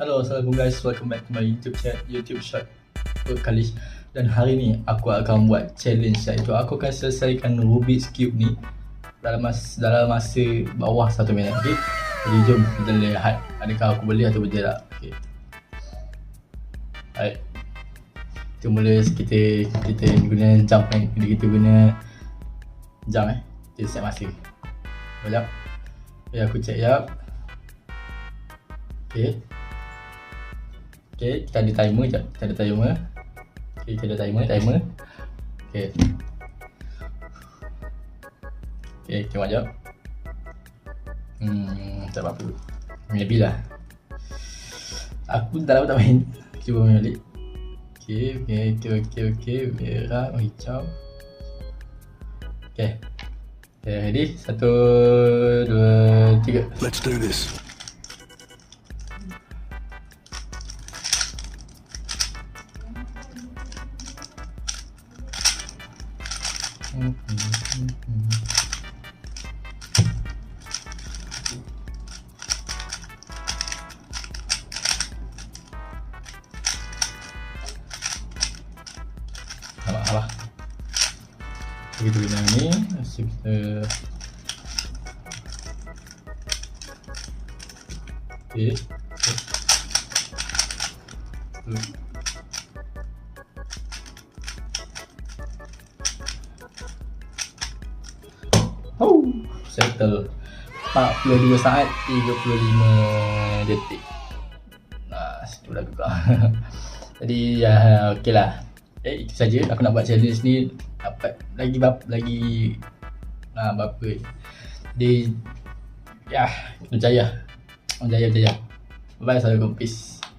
Halo, assalamualaikum guys, welcome back to my YouTube short kali. Dan hari ni aku akan buat challenge, iaitu aku akan selesaikan Rubik's Cube ni dalam masa bawah 1 minit. Okay? Jadi jom kita lihat adakah aku boleh atau tidak. Okay. Alright. Kita mula, kita guna jump kan. Kita guna jump kita set masa. Sekejap. Okay, aku check jap. Okay, kita ada timer jap. Kita ada timer. Okay, kita ada timer. Okay, tengok jap. Tak apa-apa. Maybe lah. Aku tak dapat main. Cuba main balik. Okay. Merah, hijau. Okay, ready? 1, 2, 3. Let's do this. Salah. Kita guna ni. Kita okay. Settle 42 saat 35 detik. Nah, situ dah buka. Jadi okey lah. Itu saja aku nak buat challenge ni. Dapat lagi berapa. Jadi ya, berjaya. Bye bye, assalamualaikum, peace.